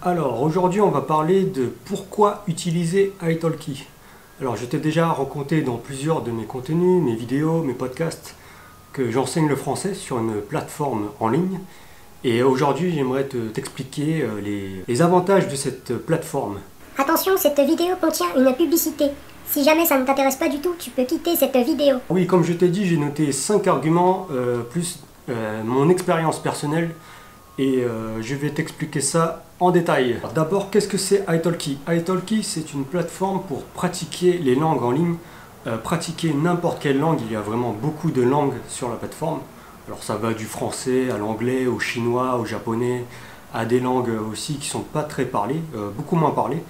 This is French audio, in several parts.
Alors aujourd'hui on va parler de pourquoi utiliser italki. Alors je t'ai déjà raconté dans plusieurs de mes contenus, mes vidéos, mes podcasts, que j'enseigne le français sur une plateforme en ligne. Et aujourd'hui j'aimerais t'expliquer les avantages de cette plateforme. Attention, cette vidéo contient une publicité. Si jamais ça ne t'intéresse pas du tout, tu peux quitter cette vidéo. Oui, comme je t'ai dit, j'ai noté 5 arguments plus mon expérience personnelle. Et je vais t'expliquer ça en détail. D'abord, qu'est-ce que c'est italki? italki, c'est une plateforme pour pratiquer les langues en ligne, pratiquer n'importe quelle langue. Il y a vraiment beaucoup de langues sur la plateforme. Alors ça va du français à l'anglais, au chinois, au japonais, à des langues aussi qui ne sont pas très parlées, beaucoup moins parlées.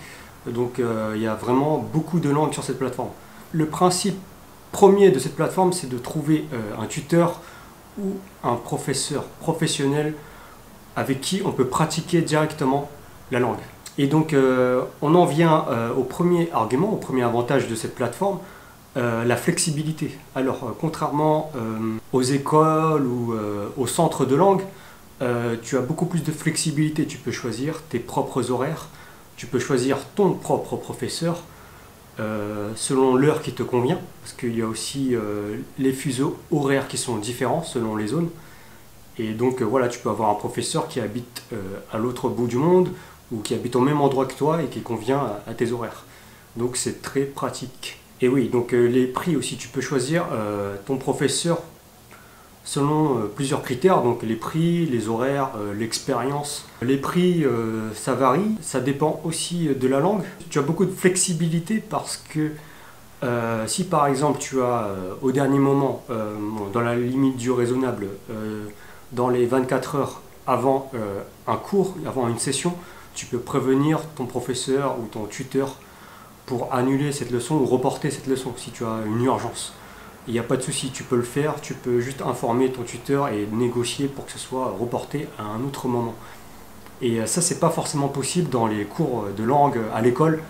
Donc il y a vraiment beaucoup de langues sur cette plateforme. Le principe premier de cette plateforme, c'est de trouver un tuteur ou un professeur professionnel avec qui on peut pratiquer directement la langue. Et donc on en vient au premier argument, au premier avantage de cette plateforme, la flexibilité. Alors contrairement aux écoles ou aux centres de langue, tu as beaucoup plus de flexibilité. Tu peux choisir tes propres horaires, tu peux choisir ton propre professeur selon l'heure qui te convient, parce qu'il y a aussi les fuseaux horaires qui sont différents selon les zones. Et donc voilà, tu peux avoir un professeur qui habite à l'autre bout du monde ou qui habite au même endroit que toi et qui convient à tes horaires. Donc c'est très pratique. Et oui, donc les prix aussi, tu peux choisir ton professeur selon plusieurs critères, donc les prix, les horaires, l'expérience. Les prix, ça varie, ça dépend aussi de la langue. Tu as beaucoup de flexibilité parce que si par exemple tu as au dernier moment, dans la limite du raisonnable, dans les 24 heures avant un cours, avant une session, tu peux prévenir ton professeur ou ton tuteur pour annuler cette leçon ou reporter cette leçon si tu as une urgence. Il n'y a pas de souci, tu peux le faire, tu peux juste informer ton tuteur et négocier pour que ce soit reporté à un autre moment. Et ça, c'est pas forcément possible dans les cours de langue à l'école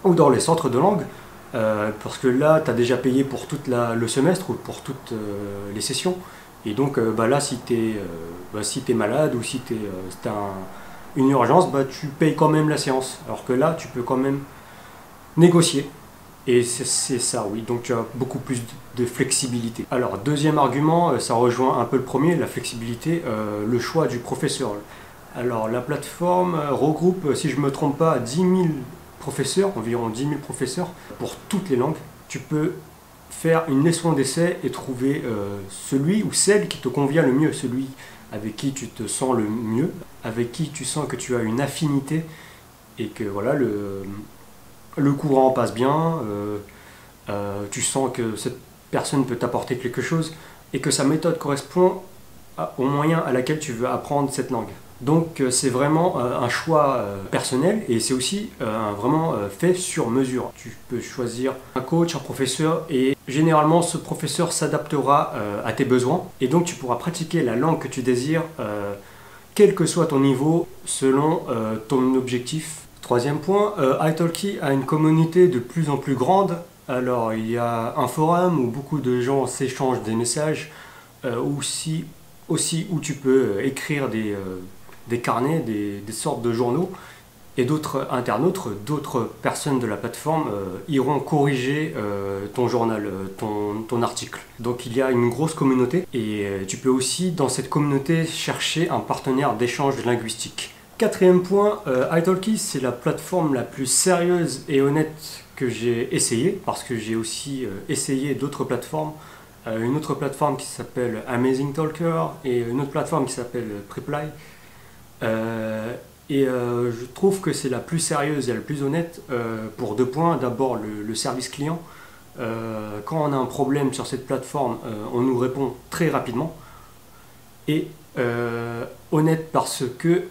ou dans les centres de langue, parce que là, tu as déjà payé pour tout le semestre ou pour toutes les sessions. Et donc là, si tu es malade ou si tu as une urgence, tu payes quand même la séance. Alors que là, tu peux quand même négocier. Et c'est ça, oui. Donc tu as beaucoup plus de flexibilité. Alors, deuxième argument, ça rejoint un peu le premier, la flexibilité, le choix du professeur. Alors, la plateforme regroupe, si je ne me trompe pas, 10 000 professeurs, environ 10 000 professeurs, pour toutes les langues. Tu peux faire une leçon d'essai et trouver celui ou celle qui te convient le mieux, celui avec qui tu te sens le mieux, avec qui tu sens que tu as une affinité et que voilà, le courant passe bien, tu sens que cette personne peut t'apporter quelque chose et que sa méthode correspond au moyen à laquelle tu veux apprendre cette langue. Donc c'est vraiment un choix personnel et c'est aussi vraiment fait sur mesure. Tu peux choisir un coach, un professeur et généralement ce professeur s'adaptera à tes besoins et donc tu pourras pratiquer la langue que tu désires quel que soit ton niveau selon ton objectif. Troisième point, italki a une communauté de plus en plus grande. Alors il y a un forum où beaucoup de gens s'échangent des messages aussi où tu peux écrire des carnets, des sortes de journaux, et d'autres internautes, d'autres personnes de la plateforme iront corriger ton journal, ton article. Donc il y a une grosse communauté, et tu peux aussi dans cette communauté chercher un partenaire d'échange linguistique. Quatrième point, italki c'est la plateforme la plus sérieuse et honnête que j'ai essayé, parce que j'ai aussi essayé d'autres plateformes, une autre plateforme qui s'appelle Amazing Talker et une autre plateforme qui s'appelle Preply. Je trouve que c'est la plus sérieuse et la plus honnête pour deux points. D'abord le service client. Quand on a un problème sur cette plateforme, on nous répond très rapidement. Et honnête parce que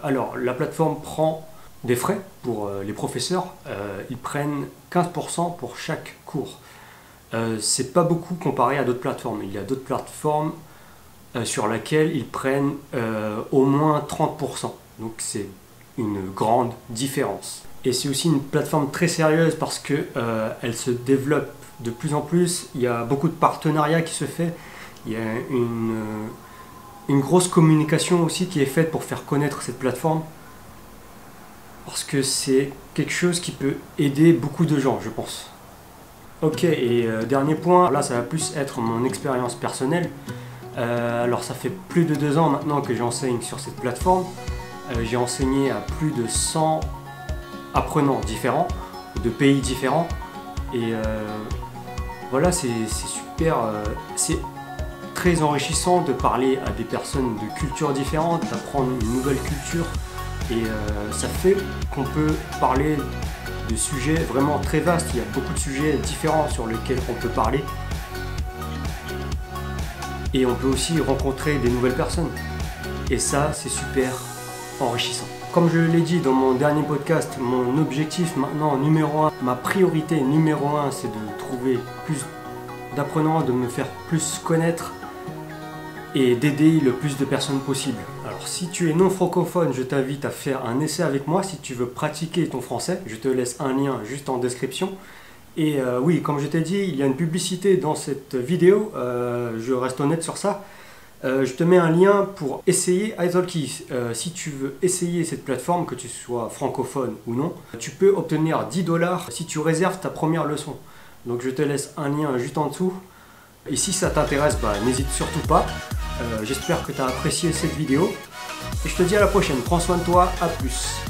alors la plateforme prend des frais pour les professeurs. Ils prennent 15% pour chaque cours. C'est pas beaucoup comparé à d'autres plateformes. Il y a d'autres plateformes sur laquelle ils prennent au moins 30%. Donc c'est une grande différence. Et c'est aussi une plateforme très sérieuse parce que elle se développe de plus en plus. Il y a beaucoup de partenariats qui se fait. Il y a une grosse communication aussi qui est faite pour faire connaître cette plateforme. parce que c'est quelque chose qui peut aider beaucoup de gens, je pense. Ok, et dernier point, là ça va plus être mon expérience personnelle. Alors ça fait plus de 2 ans maintenant que j'enseigne sur cette plateforme. J'ai enseigné à plus de 100 apprenants différents, de pays différents. Et voilà, c'est super, c'est très enrichissant de parler à des personnes de cultures différentes, d'apprendre une nouvelle culture. Et ça fait qu'on peut parler de sujets vraiment très vastes. Il y a beaucoup de sujets différents sur lesquels on peut parler. Et on peut aussi rencontrer des nouvelles personnes. Et ça, c'est super enrichissant. Comme je l'ai dit dans mon dernier podcast, mon objectif maintenant numéro 1, ma priorité numéro 1, c'est de trouver plus d'apprenants, de me faire plus connaître et d'aider le plus de personnes possible. Alors si tu es non francophone, je t'invite à faire un essai avec moi si tu veux pratiquer ton français. Je te laisse un lien juste en description. Et oui, comme je t'ai dit, il y a une publicité dans cette vidéo, je reste honnête sur ça. Je te mets un lien pour essayer italki. Si tu veux essayer cette plateforme, que tu sois francophone ou non, tu peux obtenir 10 $ si tu réserves ta première leçon. Donc je te laisse un lien juste en dessous. Et si ça t'intéresse, n'hésite surtout pas. J'espère que tu as apprécié cette vidéo. Et je te dis à la prochaine. Prends soin de toi. À plus.